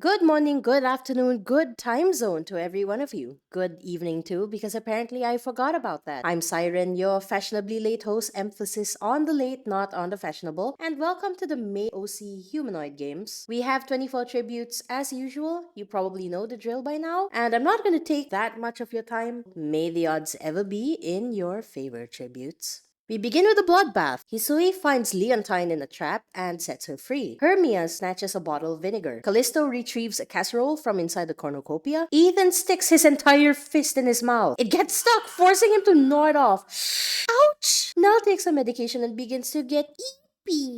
Good morning, good afternoon, good time zone to every one of you. Good evening too, because apparently I forgot about that. I'm Siren, your fashionably late host, emphasis on the late, not on the fashionable, and welcome to the May OC Humanoid Games. We have 24 tributes as usual. You probably know the drill by now, and I'm not going to take that much of your time. May the odds ever be in your favor, tributes. We begin with a bloodbath. Hisui finds Leontine in a trap and sets her free. Hermia snatches a bottle of vinegar. Callisto retrieves a casserole from inside the cornucopia. Ethan sticks his entire fist in his mouth. It gets stuck, forcing him to gnaw it off. Ouch! Nell takes a medication and begins to get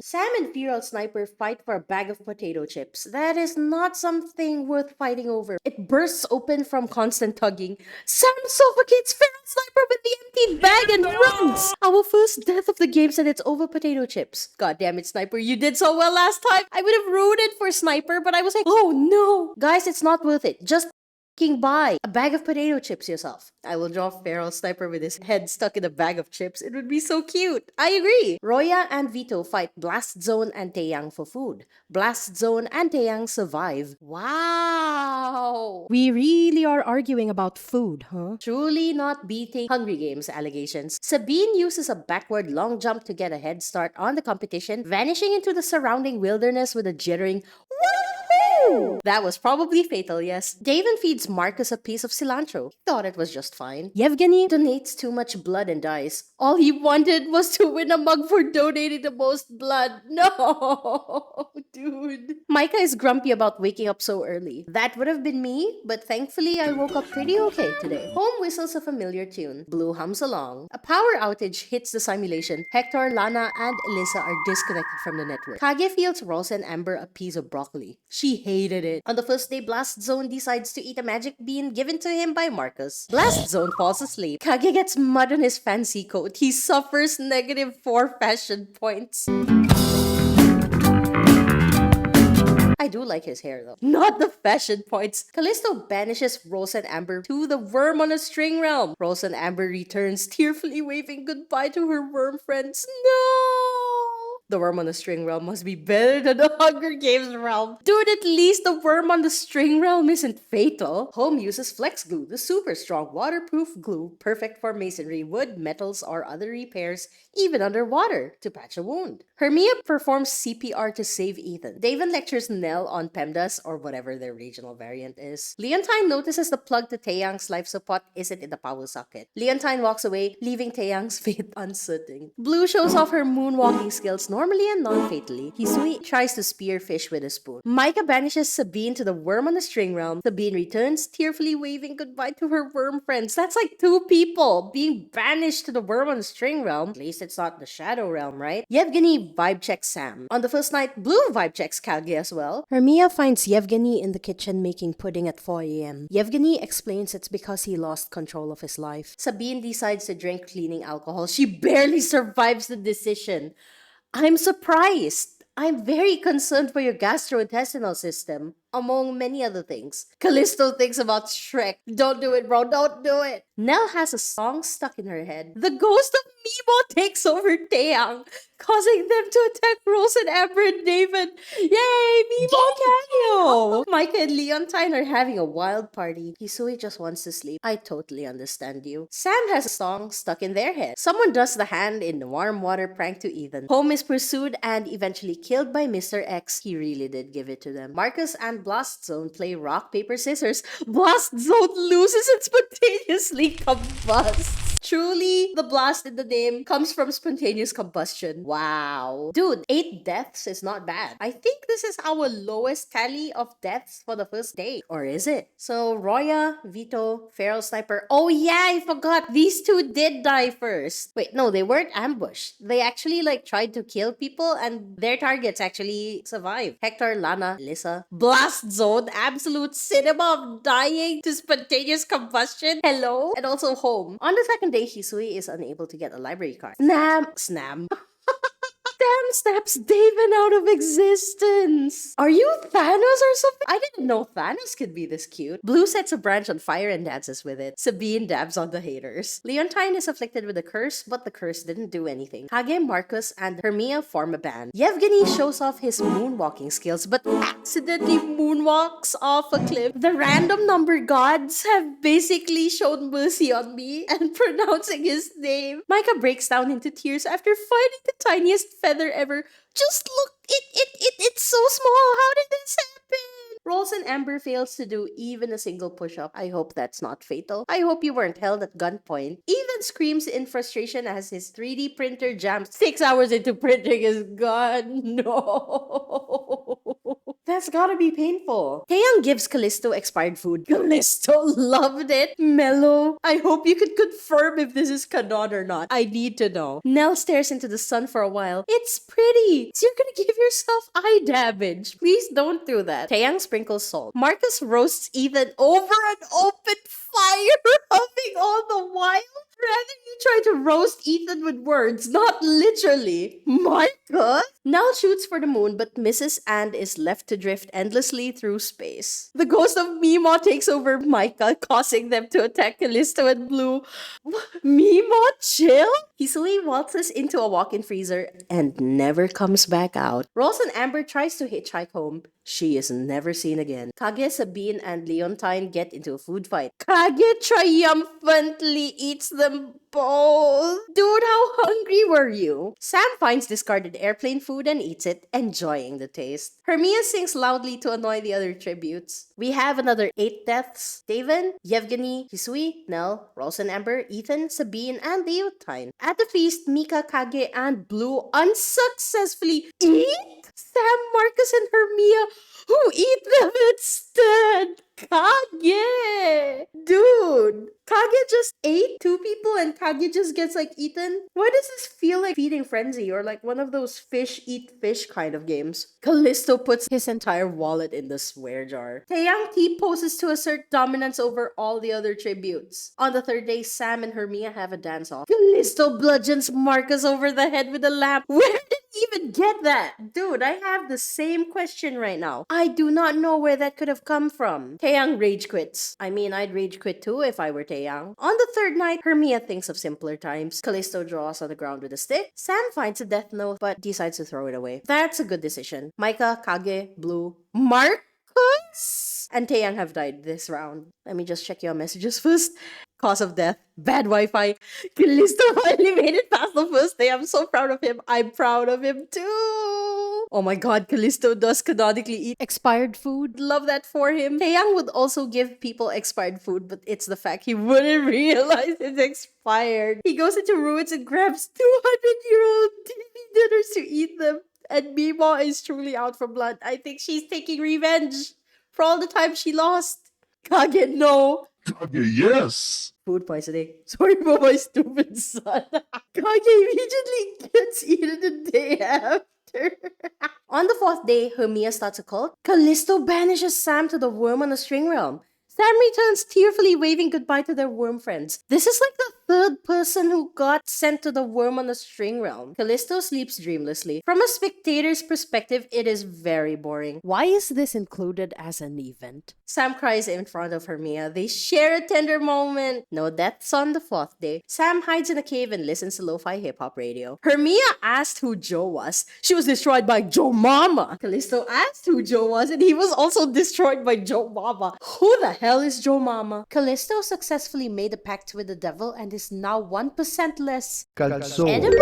Sam and Feral Sniper fight for a bag of potato chips. That is not something worth fighting over. It bursts open from constant tugging. Sam suffocates Feral Sniper with the empty bag and runs! Our first death of the games and it's over potato chips. God damn it, Sniper, you did so well last time! I would have rooted for Sniper, but I was like, oh no! Guys, it's not worth it. Just buy a bag of potato chips yourself. I will draw Feral Sniper with his head stuck in a bag of chips. It would be so cute. I agree. Roya and Vito fight Blast Zone and Taeyang for food. Blast Zone and Taeyang survive. Wow. We really are arguing about food, huh? Truly not beating Hungry Games allegations. Sabine uses a backward long jump to get a head start on the competition, vanishing into the surrounding wilderness with a jittering woohoo! That was probably fatal, yes. Davin feeds Marcus a piece of cilantro. He thought it was just fine. Yevgeny donates too much blood and dies. All he wanted was to win a mug for donating the most blood. No, dude. Micah is grumpy about waking up so early. That would have been me, but thankfully I woke up pretty okay today. Home whistles a familiar tune. Blue hums along. A power outage hits the simulation. Hector, Lana, and Alyssa are disconnected from the network. Kage feels Rosa and Amber a piece of broccoli. She hated it. On the first day, Blast Zone decides to eat a magic bean given to him by Marcus. Blast Zone falls asleep. Kage gets mud on his fancy coat. He suffers -4 fashion points. I do like his hair though. Not the fashion points. Callisto banishes Rose and Amber to the worm on a string realm. Rose and Amber returns, tearfully waving goodbye to her worm friends. No! The worm on the string realm must be better than the Hunger Games realm. Dude, at least the worm on the string realm isn't fatal. Home uses Flex Glue, the super strong waterproof glue, perfect for masonry, wood, metals, or other repairs, even underwater, to patch a wound. Hermia performs CPR to save Ethan. Davin lectures Nell on PEMDAS, or whatever their regional variant is. Leontine notices the plug to Taeyang's life support isn't in the power socket. Leontine walks away, leaving Taeyang's fate uncertain. Blue shows off her moonwalking skills normally and non-fatally. Hisui tries to spear fish with a spoon. Micah banishes Sabine to the worm on the string realm. Sabine returns, tearfully waving goodbye to her worm friends. That's like 2 people being banished to the worm on the string realm. At least it's not the shadow realm, right? Yevgeny vibe checks Sam. On the first night, Blue vibe checks Kage as well. Hermia finds Yevgeny in the kitchen making pudding at 4 a.m. Yevgeny explains it's because he lost control of his life. Sabine decides to drink cleaning alcohol. She barely survives the decision. I'm surprised. I'm very concerned for your gastrointestinal system, among many other things. Callisto thinks about Shrek. Don't do it, bro. Don't do it. Nell has a song stuck in her head. The ghost of Mimo takes over Taeyang, causing them to attack Rose and Amber and David. Yay, Mimo cameo! Micah and Leontine are having a wild party. Hisui just wants to sleep. I totally understand you. Sam has a song stuck in their head. Someone does the hand in warm water prank to Ethan. Home is pursued and eventually killed by Mr. X. He really did give it to them. Marcus and Blast Zone play rock, paper, scissors. Blast Zone loses and spontaneously combusts. Truly, the blast in the name comes from spontaneous combustion. Wow. Dude, 8 deaths is not bad. I think this is our lowest tally of deaths for the first day. Or is it? So, Roya, Vito, Feral Sniper. Oh yeah, I forgot. These 2 did die first. Wait, no, they weren't ambushed. They actually tried to kill people and their targets actually survived. Hector, Lana, Alyssa. Blast Zone, absolute cinema of dying to spontaneous combustion. Hello? And also Home. On the second day, Hisui is unable to get a library card. Snam! Sam snaps David out of existence. Are you Thanos or something? I didn't know Thanos could be this cute. Blue sets a branch on fire and dances with it. Sabine dabs on the haters. Leontine is afflicted with a curse, but the curse didn't do anything. Kage, Marcus, and Hermia form a band. Yevgeny shows off his moonwalking skills, but accidentally moonwalks off a cliff. The random number gods have basically shown mercy on me and pronouncing his name. Micah breaks down into tears after finding the tiniest feather ever. Just look, it's so small. How did this happen? Rolls and Amber fails to do even a single push-up. I hope that's not fatal. I hope you weren't held at gunpoint. Ethan screams in frustration as his 3D printer jams 6 hours into printing his gun. No. That's gotta be painful. Taeyang gives Callisto expired food. Callisto loved it. Mellow. I hope you could confirm if this is canon or not. I need to know. Nell stares into the sun for a while. It's pretty. So you're gonna give yourself eye damage. Please don't do that. Taeyang sprinkles salt. Marcus roasts Ethan over an open fire, huffing all the while. Rather you try to roast Ethan with words, not literally. Marcus? Nell shoots for the moon but misses and is left to drift endlessly through space. The ghost of Mima takes over Micah, causing them to attack Callisto and Blue. Mima, chill? Hisui waltzes into a walk-in freezer and never comes back out. Rose and Amber tries to hitchhike home. She is never seen again. Kage, Sabine, and Leontine get into a food fight. Kage triumphantly eats them both. Dude, how hungry were you? Sam finds discarded airplane food and eats it, enjoying the taste. Hermia sings loudly to annoy the other tributes. We have another 8 deaths. Daven, Yevgeny, Hisui, Nell, Rose and Amber, Ethan, Sabine, and Leontine. At the feast, Mika, Kage, and Blue unsuccessfully eat Sam, Marcus, and Hermia, who eat them instead. Kage! Dude, Kage just ate 2 people and Kage just gets like eaten? Why does this feel like Feeding Frenzy or like one of those fish eat fish kind of games? Callisto puts his entire wallet in the swear jar. Taeyang T-poses to assert dominance over all the other tributes. On the 3rd day, Sam and Hermia have a dance-off. Callisto bludgeons Marcus over the head with a lamp. Where did he even get that? Dude, I have the same question right now. I do not know where that could have come from. Taeyang rage quits. I mean, I'd rage quit too if I were Taeyang. On the 3rd night, Hermia thinks of simpler times. Callisto draws on the ground with a stick. Sam finds a death note but decides to throw it away. That's a good decision. Micah, Kage, Blue, Marcus, and Taeyang have died this round. Let me just check your messages first. Cause of death, bad Wi-Fi. Callisto finally made it past the 1st day. I'm so proud of him. I'm proud of him too. Oh my god, Callisto does canonically eat expired food. Love that for him. Taeyang would also give people expired food, but it's the fact he wouldn't realize it's expired. He goes into ruins and grabs 200-year-old TV dinners to eat them. And Mima is truly out for blood. I think she's taking revenge for all the time she lost. Kage, no. Kage, yes! Food poisoning. Sorry for my stupid son. Kage immediately gets eaten the day after. On the 4th day, Hermia starts a cult. Callisto banishes Sam to the worm on the string realm. Sam returns tearfully waving goodbye to their worm friends. This is like the 3rd person who got sent to the worm on the string realm. Callisto sleeps dreamlessly. From a spectator's perspective, it is very boring. Why is this included as an event? Sam cries in front of Hermia. They share a tender moment. No deaths on the 4th day. Sam hides in a cave and listens to lo-fi hip-hop radio. Hermia asked who Joe was. She was destroyed by Joe Mama. Callisto asked who Joe was and he was also destroyed by Joe Mama. Who the hell is Joe Mama? Callisto successfully made a pact with the devil and is now 1% less edible?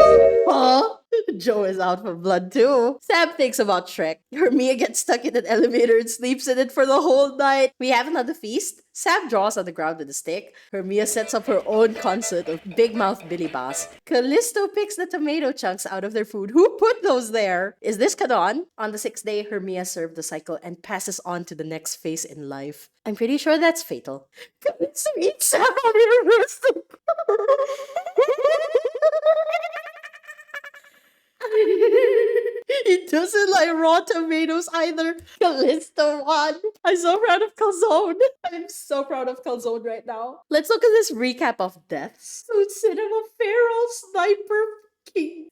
Huh? Joe is out for blood too. Sam thinks about Shrek. Hermia gets stuck in an elevator and sleeps in it for the whole night. We have another feast. Sam draws on the ground with a stick. Hermia sets up her own concert of Big Mouth Billy Bass. Callisto picks the tomato chunks out of their food. Who put those there? Is this canon? On the 6th day, Hermia served the cycle and passes on to the next phase in life. I'm pretty sure that's fatal. Callisto eats Sam on her wrist. He doesn't like raw tomatoes either. Callisto won. I'm so proud of Calzone. I'm so proud of Calzone right now. Let's look at this recap of deaths. So Cinema Feral Sniper King.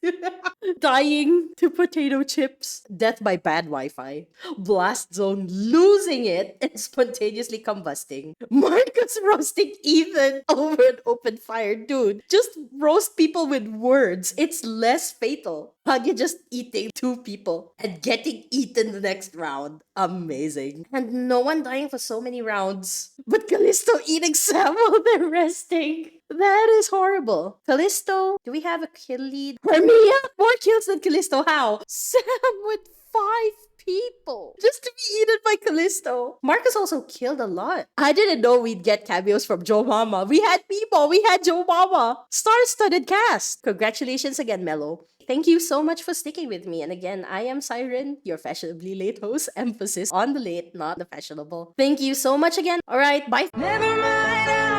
Dying to potato chips. Death by bad Wi-Fi. Blast Zone losing it and spontaneously combusting. Marcus roasting Ethan over an open fire. Dude, just roast people with words. It's less fatal. Huggy just eating two people and getting eaten the next round. Amazing. And no one dying for so many rounds. But Callisto eating Sam while they're resting. That is horrible. Callisto, do we have a kill lead? Hermia? More kills than Callisto. How? Sam with 5 people. Just to be eaten by Callisto. Marcus also killed a lot. I didn't know we'd get cameos from Joe Mama. We had people. We had Joe Mama. Star-studded cast. Congratulations again, Mello. Thank you so much for sticking with me. And again, I am Siren, your fashionably late host. Emphasis on the late, not the fashionable. Thank you so much again. All right, bye. Never mind.